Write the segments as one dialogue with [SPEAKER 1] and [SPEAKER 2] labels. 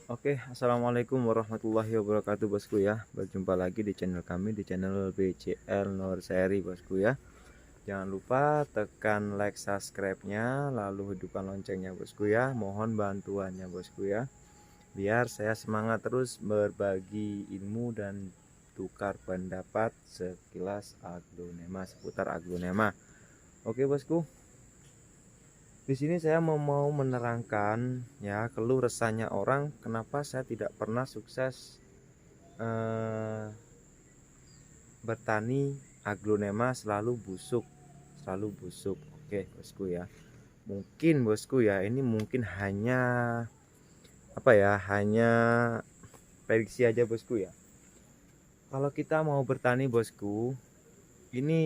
[SPEAKER 1] Oke, assalamualaikum warahmatullahi wabarakatuh bosku ya. Berjumpa lagi di channel kami, di channel BCL Norseri bosku ya. Jangan lupa tekan like, subscribe-nya, lalu hidupkan loncengnya bosku ya. Mohon bantuannya bosku ya, biar saya semangat terus berbagi ilmu dan tukar pendapat sekilas aglonema, seputar aglonema. Oke bosku, di sini saya mau menerangkan ya keluh resahnya orang kenapa saya tidak pernah sukses bertani aglonema, selalu busuk. Oke bosku ya, mungkin bosku ya, ini mungkin hanya hanya prediksi aja bosku ya. Kalau kita mau bertani bosku, ini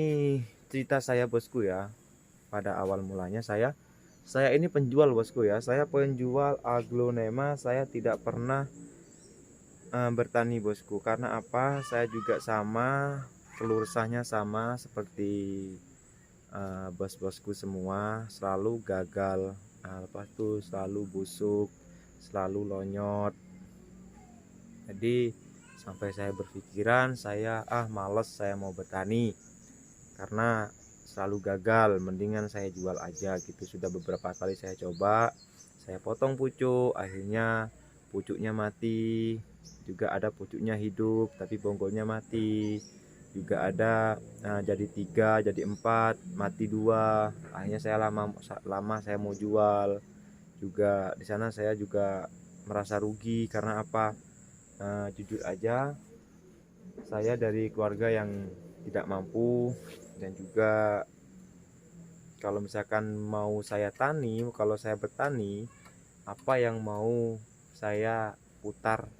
[SPEAKER 1] cerita saya bosku ya. Pada awal mulanya saya ini penjual bosku ya, saya penjual aglonema. Saya tidak pernah bertani bosku, karena apa, saya juga sama, keluh resahnya sama seperti bos-bosku semua, selalu gagal, lepas itu selalu busuk, selalu lonyot. Jadi sampai saya berpikiran, saya males saya mau bertani karena selalu gagal, mendingan saya jual aja gitu. Sudah beberapa kali saya coba, saya potong pucuk, akhirnya pucuknya mati, juga ada pucuknya hidup tapi bonggolnya mati, juga ada jadi 3, jadi 4, mati 2. Akhirnya saya lama saya mau jual juga. Di sana saya juga merasa rugi karena apa, jujur aja, saya dari keluarga yang tidak mampu, dan juga kalau misalkan mau saya tani, kalau saya bertani, apa yang mau saya putar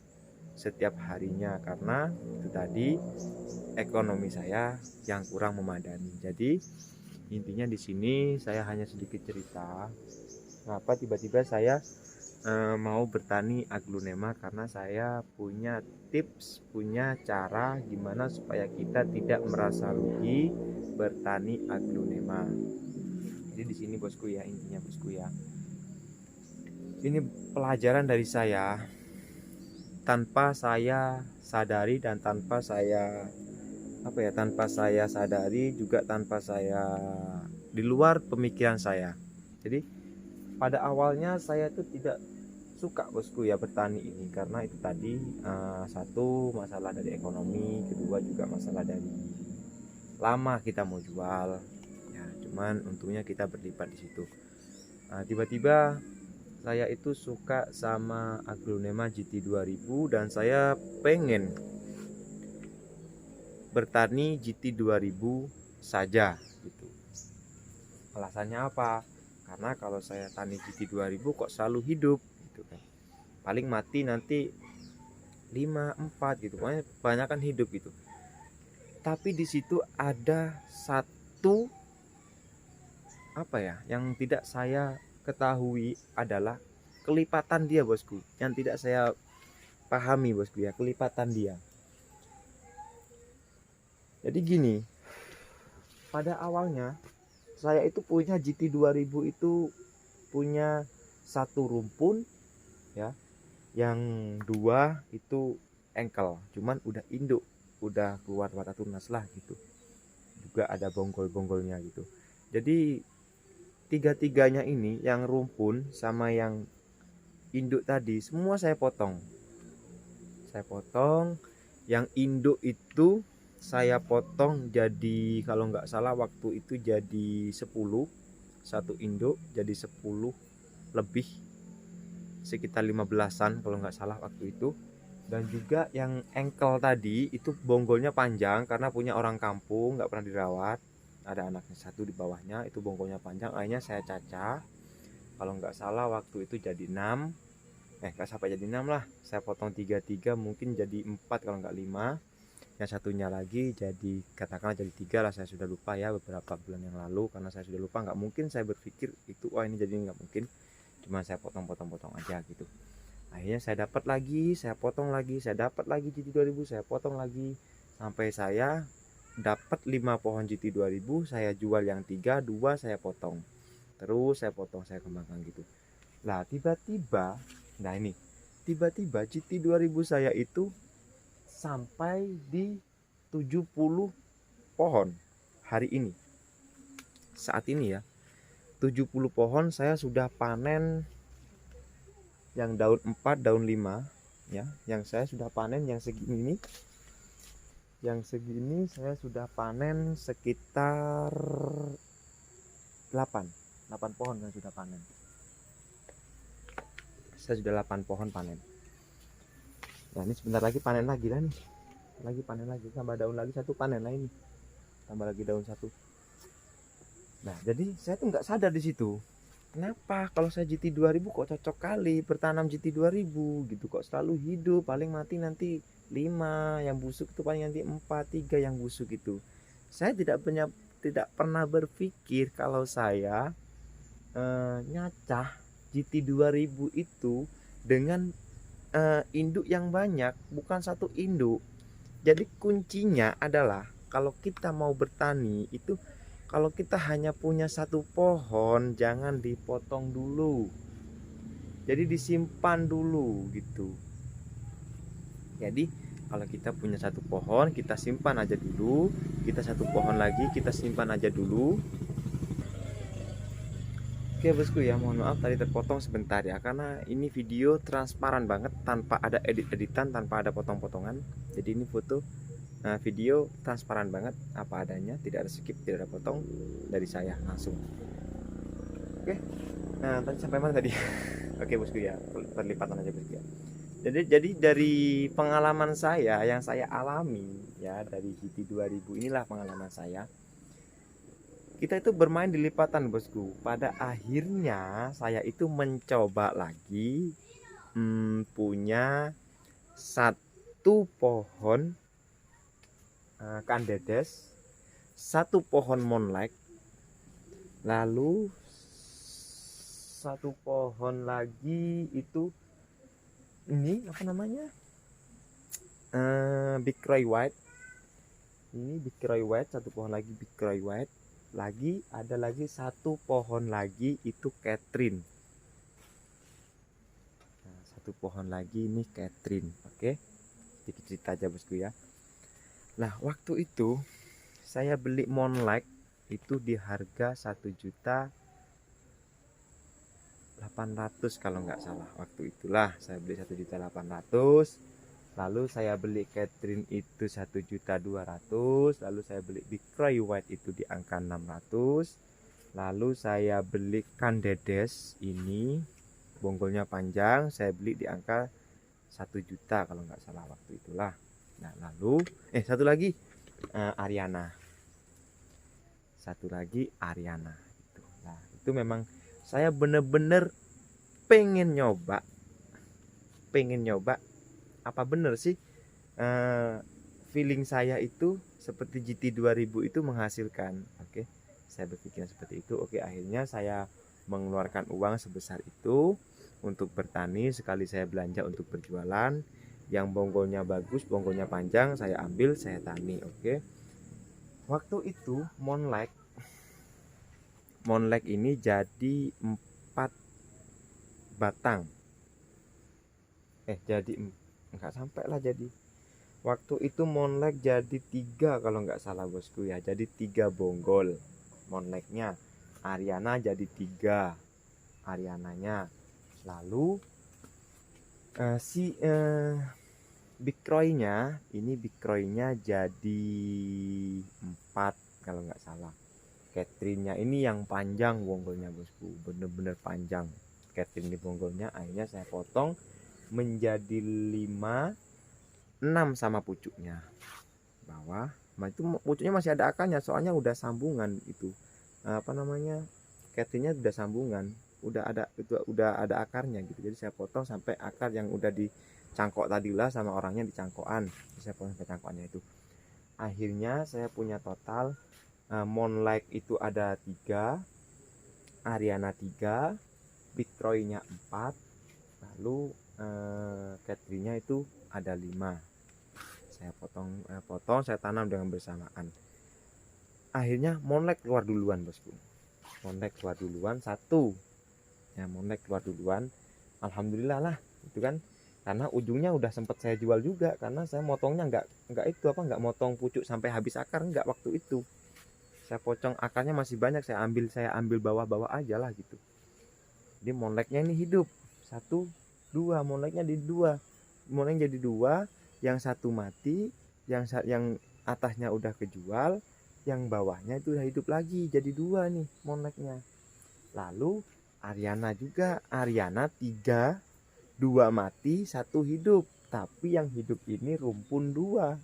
[SPEAKER 1] setiap harinya, karena itu tadi ekonomi saya yang kurang memadai. Jadi intinya di sini saya hanya sedikit cerita kenapa tiba-tiba saya mau bertani aglonema, karena saya punya tips, punya cara gimana supaya kita tidak merasa rugi bertani aglonema. Jadi di sini bosku ya, intinya bosku ya, ini pelajaran dari saya tanpa saya sadari, dan tanpa saya sadari juga, tanpa saya, di luar pemikiran saya. Jadi pada awalnya saya tuh tidak suka bosku ya bertani ini, karena itu tadi satu masalah dari ekonomi, kedua juga masalah dari lama kita mau jual ya. Cuman untungnya kita berlipat di situ. Tiba-tiba saya itu suka sama aglonema GT 2000, dan saya pengen bertani GT 2000 saja gitu. Alasannya apa? Karena kalau saya tani GT 2000 kok selalu hidup gitu kan. Paling mati nanti 5, 4 gitu. Pokoknya kebanyakan hidup gitu. Tapi di situ ada satu yang tidak saya ketahui, adalah kelipatan dia bosku, yang tidak saya pahami bosku ya, kelipatan dia. Jadi gini, pada awalnya saya itu punya GT 2000 itu punya satu rumpun ya, yang dua itu engkel, cuman udah induk, udah keluar mata tunas lah gitu, juga ada bonggol-bonggolnya gitu. Jadi tiga-tiganya ini, yang rumpun sama yang induk tadi, semua saya potong. Yang induk itu saya potong jadi, kalau nggak salah waktu itu jadi 10, satu induk jadi 10 lebih, sekitar 15-an kalau nggak salah waktu itu. Dan juga yang engkel tadi itu bonggolnya panjang, karena punya orang kampung, nggak pernah dirawat, ada anaknya satu di bawahnya, itu bonggolnya panjang. Akhirnya saya cacah, kalau nggak salah waktu itu jadi 6, nggak sampai jadi 6 lah, saya potong 3-3, mungkin jadi 4 kalau nggak 5. Yang satunya lagi jadi, katakanlah jadi 3 lah, saya sudah lupa ya, beberapa bulan yang lalu, karena saya sudah lupa. Nggak mungkin saya berpikir itu ini jadi, nggak mungkin, cuma saya potong aja gitu. Akhirnya saya dapat lagi, saya potong lagi, saya dapat lagi GT 2000, saya potong lagi, sampai saya dapat 5 pohon GT 2000. Saya jual yang 3, 2 saya potong, terus saya potong, saya kembangkan gitu. Lah tiba-tiba, nah ini tiba-tiba GT 2000 saya itu sampai di 70 pohon hari ini. Saat ini ya, 70 pohon saya sudah panen yang daun 4, daun 5 ya. Yang saya sudah panen yang segini nih. Yang segini saya sudah panen sekitar 8 pohon saya sudah panen. Saya sudah 8 pohon panen. Nah, ini sebentar lagi panen lagi lah nih. Lagi panen lagi, tambah daun lagi satu, panen lah ini. Tambah lagi daun satu. Nah, jadi saya tuh nggak sadar di situ. Kenapa kalau saya GT 2000 kok cocok kali bertanam GT 2000 gitu, kok selalu hidup, paling mati nanti 5 yang busuk itu, paling nanti 4, 3 yang busuk itu. Saya tidak pernah berpikir kalau saya nyacah GT 2000 itu dengan induk yang banyak, bukan satu induk. Jadi kuncinya adalah kalau kita mau bertani itu, kalau kita hanya punya satu pohon jangan dipotong dulu. Jadi disimpan dulu gitu. Jadi kalau kita punya satu pohon, kita simpan aja dulu. Kita satu pohon lagi, kita simpan aja dulu. Oke bosku ya, mohon maaf tadi terpotong sebentar ya, karena ini video transparan banget, tanpa ada edit-editan, tanpa ada potong-potongan. Jadi ini video transparan banget apa adanya, tidak ada skip, tidak ada potong dari saya langsung. Oke, nah tadi sampai mana tadi? Oke bosku ya, perlipatan aja bosku ya. Jadi dari pengalaman saya yang saya alami ya, dari GT 2000 inilah pengalaman saya. Kita itu bermain di lipatan bosku. Pada akhirnya saya itu mencoba lagi punya satu pohon kandedes, satu pohon monlek, lalu satu pohon lagi itu ini apa namanya, Big Croy White. Ini Big Croy White, satu pohon lagi Big Croy White. Lagi ada lagi satu pohon lagi itu Catherine. Nah, satu pohon lagi ini Catherine. Oke, sedikit cerita aja bosku ya. Nah waktu itu saya beli monlek itu di harga 1.800.000 kalau nggak salah. Waktu itulah saya beli 1.800.000. Lalu saya beli Catherine itu 1.200.000. Lalu saya beli Big Croy White itu di angka 600. Lalu saya beli kandedes ini, bonggolnya panjang, saya beli di angka 1 juta kalau nggak salah waktu itulah. Nah lalu satu lagi Ariana. Satu lagi Ariana itu. Nah itu memang saya bener-bener pengen nyoba apa bener sih feeling saya itu seperti GT 2000 itu menghasilkan. Oke, saya berpikir seperti itu. Oke, akhirnya saya mengeluarkan uang sebesar itu untuk bertani. Sekali saya belanja untuk berjualan, yang bonggolnya bagus, bonggolnya panjang, saya ambil, saya tani. Oke, waktu itu monlek ini jadi 4 batang, jadi nggak sampai lah, jadi waktu itu monlek jadi 3 kalau nggak salah bosku ya. Jadi 3 bonggol monleknya, Ariana jadi 3 Ariananya. Lalu Big Croy nya ini, Big Croy nya jadi 4 kalau nggak salah. Catherine nya ini yang panjang bonggolnya bosku, bener-bener panjang Catherine ini bonggolnya. Akhirnya saya potong menjadi 5, 6 sama pucuknya bawah. Nah itu pucuknya masih ada akarnya, soalnya udah sambungan itu apa namanya, Catherine-nya udah sambungan, udah ada akarnya gitu. Jadi saya potong sampai akar yang udah dicangkok tadilah sama orangnya di cangkokan, saya potong sampai cangkokannya itu. Akhirnya saya punya total monlek itu ada 3, Ariana 3, Big Croy nya 4, lalu Catherine-nya itu ada 5. Saya potong, saya tanam dengan bersamaan. Akhirnya monlek keluar duluan bosku. Monlek keluar duluan 1. Ya, monlek keluar duluan. Alhamdulillah lah, itu kan karena ujungnya udah sempat saya jual juga, karena saya motongnya nggak motong pucuk sampai habis akar, nggak. Waktu itu saya pocong akarnya masih banyak, saya ambil bawah-bawah aja lah gitu. Jadi monleknya ini hidup, satu dua, monleknya di dua, monlek jadi dua, yang satu mati, yang atasnya udah kejual, yang bawahnya itu udah hidup lagi, jadi dua nih monleknya. Lalu Ariana juga, Ariana 3, 2 mati, 1 hidup. Tapi yang hidup ini rumpun 2.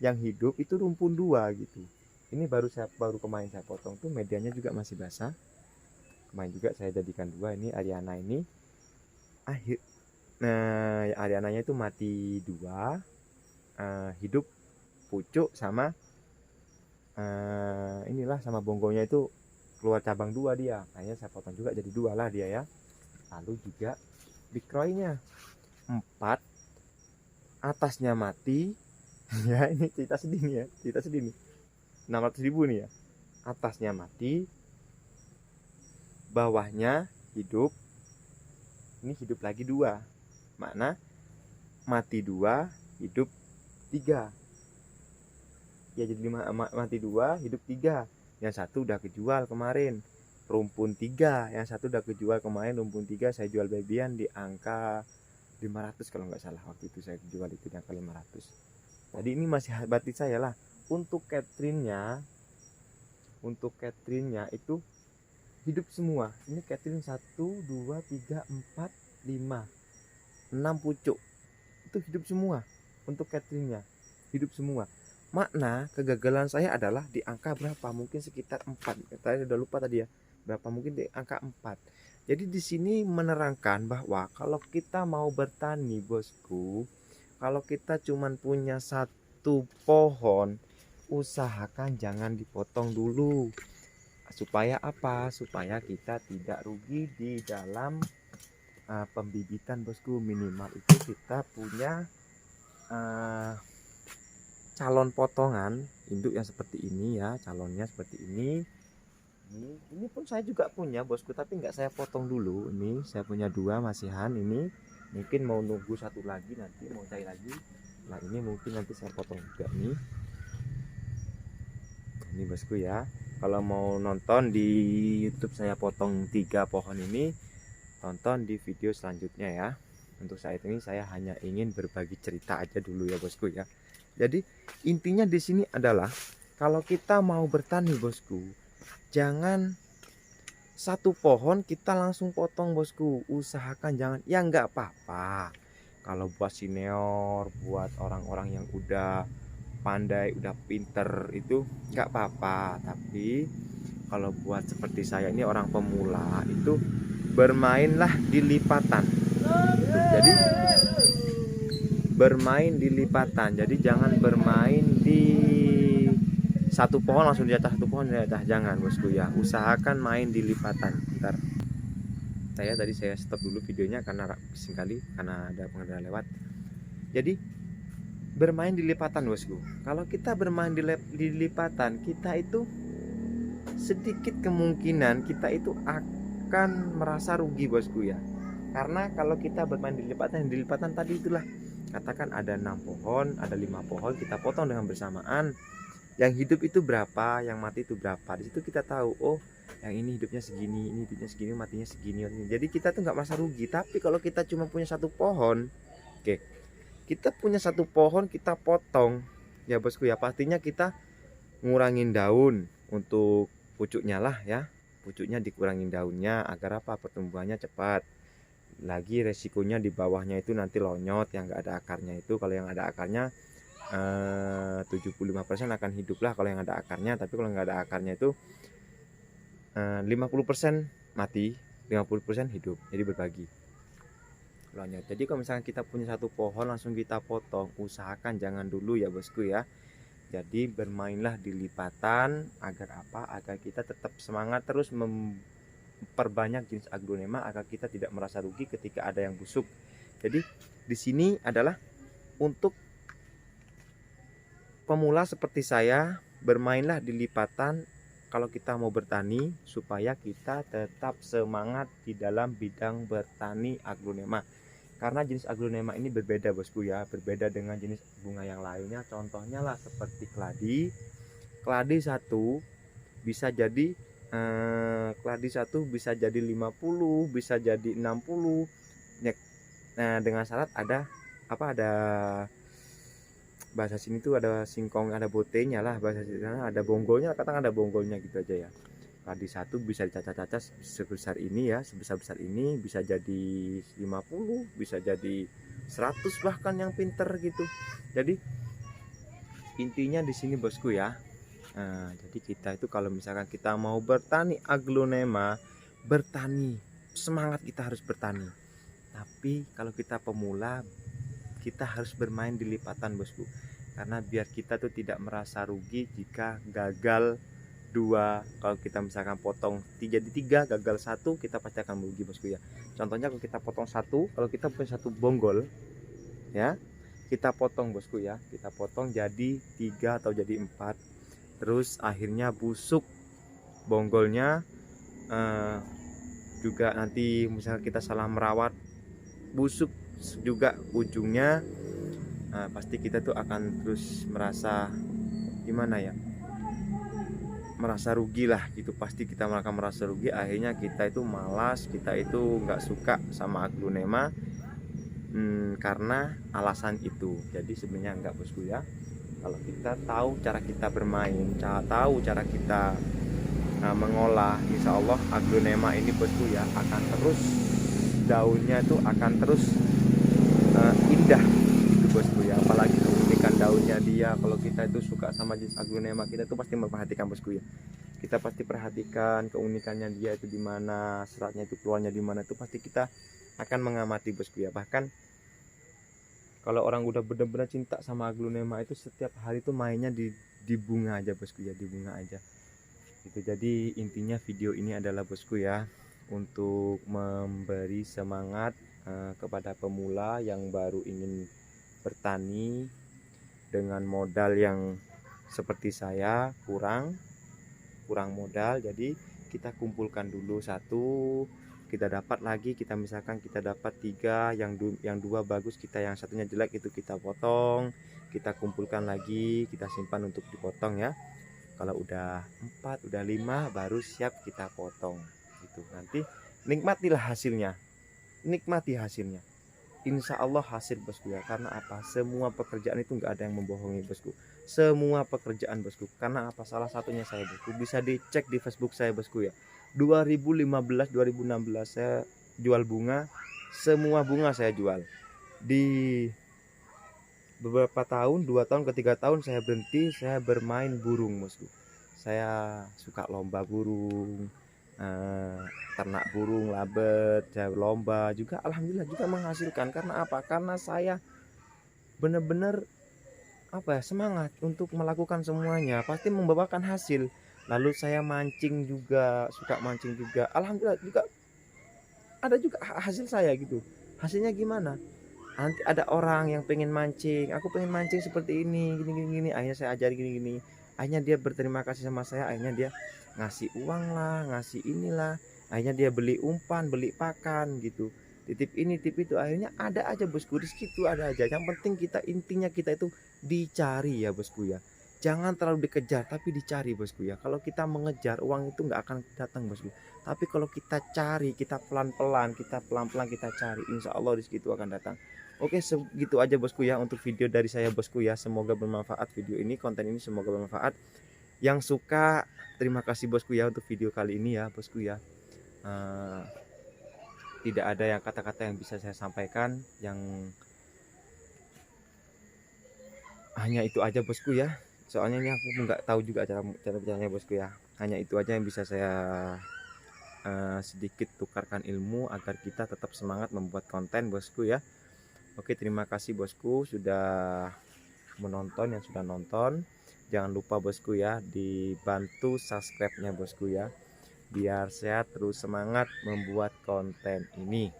[SPEAKER 1] Yang hidup itu rumpun 2 gitu. Ini baru kemarin saya potong tuh, medianya juga masih basah. Kemarin juga saya jadikan 2. Ini Ariana ini akhir. Nah, Ariananya itu mati 2, hidup pucuk sama inilah, sama bonggonya itu keluar cabang 2 dia. Kayaknya saya potong juga jadi 2 lah dia ya. Lalu juga bikroinya 4, atasnya mati. Ya, ini cerita sedih nih ya, cerita sedih nih. 600.000 nih ya. Atasnya mati, bawahnya hidup. Ini hidup lagi 2. Makna mati 2, hidup 3. Ya jadi 5, mati 2, hidup 3. Yang satu udah kejual kemarin, rumpun 3. Yang satu udah kejual kemarin, rumpun 3. Saya jual babyan di angka 500 kalau nggak salah. Waktu itu saya jual itu di angka 500. Jadi ini masih batin saya lah. Untuk Catherine-nya itu hidup semua. Ini Catherine 1, 2, 3, 4, 5, 6 pucuk. Itu hidup semua. Untuk Catherine-nya hidup semua. Makna kegagalan saya adalah di angka berapa? Mungkin sekitar 4. Saya udah lupa tadi ya. Berapa, mungkin di angka 4. Jadi di sini menerangkan bahwa kalau kita mau bertani, bosku, kalau kita cuman punya 1 pohon, usahakan jangan dipotong dulu. Supaya apa? Supaya kita tidak rugi di dalam pembibitan, bosku. Minimal itu kita punya calon potongan induk yang seperti ini ya, calonnya seperti ini. Ini pun saya juga punya, bosku, tapi nggak saya potong dulu. Ini saya punya 2 masihan ini, mungkin mau nunggu 1 lagi, nanti mau cari lagi. Nah ini mungkin nanti saya potong juga nih. Ini bosku ya, kalau mau nonton di YouTube saya potong 3 pohon ini, tonton di video selanjutnya ya. Untuk saat ini saya hanya ingin berbagi cerita aja dulu ya, bosku ya. Jadi intinya di sini adalah kalau kita mau bertani, bosku, jangan 1 pohon kita langsung potong, bosku. Usahakan jangan, ya nggak apa-apa kalau buat senior, buat orang-orang yang udah pandai, udah pinter, itu nggak apa-apa. Tapi kalau buat seperti saya ini orang pemula, itu bermainlah di lipatan. Jadi bermain di lipatan, jadi jangan bermain di 1 pohon langsung di atas 1 pohon di atas, jangan, bosku ya. Usahakan main di lipatan. Bentar, tadi saya stop dulu videonya karena bising kali, karena ada pengendara lewat. Jadi bermain di lipatan, bosku. Kalau kita bermain di lipatan, kita itu sedikit kemungkinan kita itu akan merasa rugi, bosku ya. Karena kalau kita bermain di lipatan tadi itulah, katakan ada 6 pohon, ada 5 pohon, kita potong dengan bersamaan. Yang hidup itu berapa, yang mati itu berapa. Di situ kita tahu, oh yang ini hidupnya segini, ini hidupnya segini, matinya segini. Jadi kita tuh nggak merasa rugi. Tapi kalau kita cuma punya 1 pohon, oke, kita punya 1 pohon kita potong, ya bosku ya, pastinya kita ngurangin daun untuk pucuknya lah ya. Pucuknya dikurangin daunnya agar apa? Pertumbuhannya cepat. Lagi resikonya di bawahnya itu nanti lonyot, yang nggak ada akarnya itu. Kalau yang ada akarnya 75% akan hidup lah kalau yang ada akarnya. Tapi kalau nggak ada akarnya itu 50% mati, 50% hidup. Jadi berbagi lonyot. Jadi kalau misalnya kita punya 1 pohon langsung kita potong, usahakan jangan dulu ya, bosku ya. Jadi bermainlah di lipatan agar apa? Agar kita tetap semangat terus memperbanyak jenis aglonema, agar kita tidak merasa rugi ketika ada yang busuk. Jadi di sini adalah untuk pemula seperti saya, bermainlah di lipatan kalau kita mau bertani, supaya kita tetap semangat di dalam bidang bertani aglonema. Karena jenis aglonema ini berbeda bosku ya, berbeda dengan jenis bunga yang lainnya. Contohnya lah seperti keladi. Keladi satu bisa jadi keladi satu bisa jadi 50, bisa jadi 60. Nah, dengan syarat ada bahasa sini tuh ada singkong, ada botenya lah, bahasa sini ada bonggolnya, katakan ada bonggolnya gitu aja ya. Keladi satu bisa dicacah-cacah sebesar ini ya, sebesar ini, bisa jadi 50, bisa jadi 100 bahkan yang pinter gitu. Jadi intinya di sini bosku ya. Nah, jadi kita itu kalau misalkan kita mau bertani aglonema, bertani, semangat kita harus bertani. Tapi kalau kita pemula, kita harus bermain di lipatan bosku. Karena biar kita tuh tidak merasa rugi jika gagal 2. Kalau kita misalkan potong 3 jadi 3, gagal 1, kita pasti akan merugi bosku ya. Contohnya kalau kita potong 1, kalau kita punya 1 bonggol ya, kita potong bosku ya, kita potong jadi 3 atau jadi 4. Terus akhirnya busuk bonggolnya, juga nanti misalnya kita salah merawat, busuk juga ujungnya. Pasti kita tuh akan terus merasa gimana ya, merasa rugi lah gitu. Pasti kita akan merasa rugi, akhirnya kita itu malas, kita itu nggak suka sama aglonema karena alasan itu. Jadi sebenarnya enggak bosku ya. Kalau kita tahu cara kita bermain, tahu cara kita mengolah, insya Allah aglonema ini bosku ya akan terus, daunnya itu akan terus indah itu bosku ya. Apalagi keunikan daunnya dia, kalau kita itu suka sama jenis aglonema, kita itu pasti memperhatikan bosku ya. Kita pasti perhatikan keunikannya dia itu di mana, seratnya itu keluarnya di mana, itu pasti kita akan mengamati bosku ya. Bahkan kalau orang udah benar-benar cinta sama aglonema itu setiap hari tuh mainnya di bunga aja bosku ya, di bunga aja gitu. Jadi intinya video ini adalah bosku ya untuk memberi semangat kepada pemula yang baru ingin bertani dengan modal yang seperti saya, kurang modal. Jadi kita kumpulkan dulu satu, kita dapat lagi, kita misalkan kita dapat 3, yang 2 bagus, kita yang satunya jelek itu kita potong, kita kumpulkan lagi, kita simpan untuk dipotong ya. Kalau udah 4, udah 5 baru siap kita potong gitu. Nanti nikmatilah hasilnya, nikmati hasilnya. Insya Allah hasil bosku ya. Karena apa? Semua pekerjaan itu nggak ada yang membohongi bosku. Semua pekerjaan bosku. Karena apa? Salah satunya saya bosku. Bisa dicek di Facebook saya bosku ya. 2015, 2016 saya jual bunga. Semua bunga saya jual. Di beberapa tahun, 2 tahun ke 3 tahun saya berhenti, saya bermain burung bosku. Saya suka lomba burung, ternak burung, labet, saya lomba juga, alhamdulillah juga menghasilkan. Karena apa? Karena saya benar-benar semangat untuk melakukan semuanya, pasti membawakan hasil. Lalu saya mancing juga, suka mancing juga, alhamdulillah juga ada juga hasil saya gitu. Hasilnya gimana? Nanti ada orang yang pengen mancing, aku pengen mancing seperti ini, gini, akhirnya saya ajari gini, akhirnya dia berterima kasih sama saya, akhirnya dia ngasih uang lah, ngasih inilah, akhirnya dia beli umpan, beli pakan gitu, titip ini titip itu. Akhirnya ada aja bosku, rezeki itu ada aja. Yang penting kita, intinya kita itu dicari ya bosku ya, jangan terlalu dikejar tapi dicari bosku ya. Kalau kita mengejar, uang itu nggak akan datang bosku. Tapi kalau kita cari, kita pelan-pelan kita cari, insya Allah rezeki itu akan datang. Oke, segitu aja bosku ya untuk video dari saya bosku ya. Semoga bermanfaat video ini, konten ini semoga bermanfaat. Yang suka, terima kasih bosku ya untuk video kali ini ya bosku ya. Tidak ada yang kata-kata yang bisa saya sampaikan, yang hanya itu aja bosku ya. Soalnya ini aku nggak tahu juga cara bicaranya bosku ya. Hanya itu aja yang bisa saya sedikit tukarkan ilmu agar kita tetap semangat membuat konten bosku ya. Oke, terima kasih bosku sudah menonton, yang sudah nonton. Jangan lupa bosku ya, dibantu subscribe-nya bosku ya, biar saya terus semangat membuat konten ini.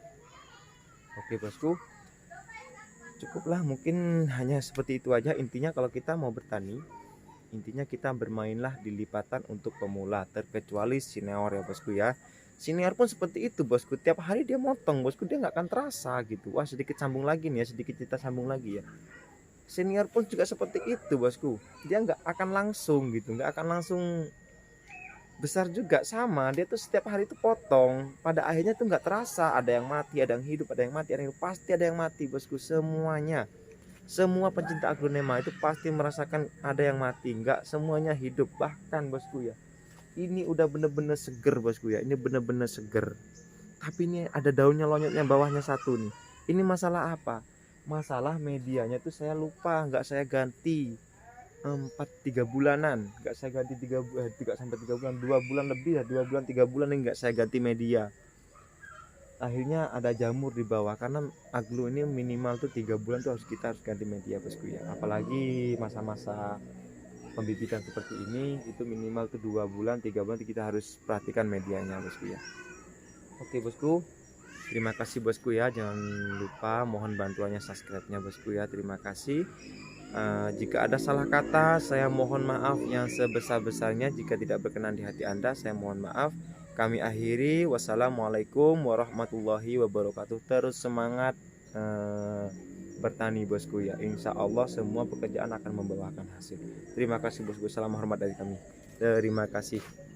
[SPEAKER 1] Oke bosku, cukuplah, mungkin hanya seperti itu aja. Intinya kalau kita mau bertani, intinya kita bermainlah di lipatan untuk pemula, terkecuali senior ya bosku ya. Senior pun seperti itu bosku, tiap hari dia motong bosku, dia nggak akan terasa gitu. Wah sedikit sambung lagi nih ya, sedikit kita sambung lagi ya. Senior pun juga seperti itu bosku, dia nggak akan langsung gitu, nggak akan langsung besar juga, sama dia tuh setiap hari itu potong, pada akhirnya tuh nggak terasa, ada yang mati, ada yang hidup, ada yang mati, ada yang hidup, pasti ada yang mati bosku. Semuanya, semua pencinta aglonema itu pasti merasakan ada yang mati, nggak semuanya hidup. Bahkan bosku ya, ini udah bener-bener seger bosku ya, ini bener-bener seger, tapi ini ada daunnya lonyotnya bawahnya satu nih. Ini masalah apa? Masalah medianya tuh saya lupa, nggak saya ganti 4-3 bulanan, nggak saya ganti 3 sampai 3 bulan, 2 bulan lebih ya, 2 bulan 3 bulan ini nggak saya ganti media. Akhirnya ada jamur di bawah, karena aglo ini minimal tuh 3 bulan tuh kita harus ganti media bosku ya. Apalagi masa-masa pembibitan seperti ini itu minimal tuh 2 bulan 3 bulan kita harus perhatikan medianya bosku ya. Oke bosku, terima kasih bosku ya, jangan lupa mohon bantuannya subscribe-nya bosku ya. Terima kasih. Jika ada salah kata, saya mohon maaf yang sebesar-besarnya. Jika tidak berkenan di hati Anda, saya mohon maaf. Kami akhiri. Wassalamualaikum warahmatullahi wabarakatuh. Terus semangat bertani bosku ya. Insya Allah semua pekerjaan akan membawakan hasil. Terima kasih bosku. Salam hormat dari kami. Terima kasih.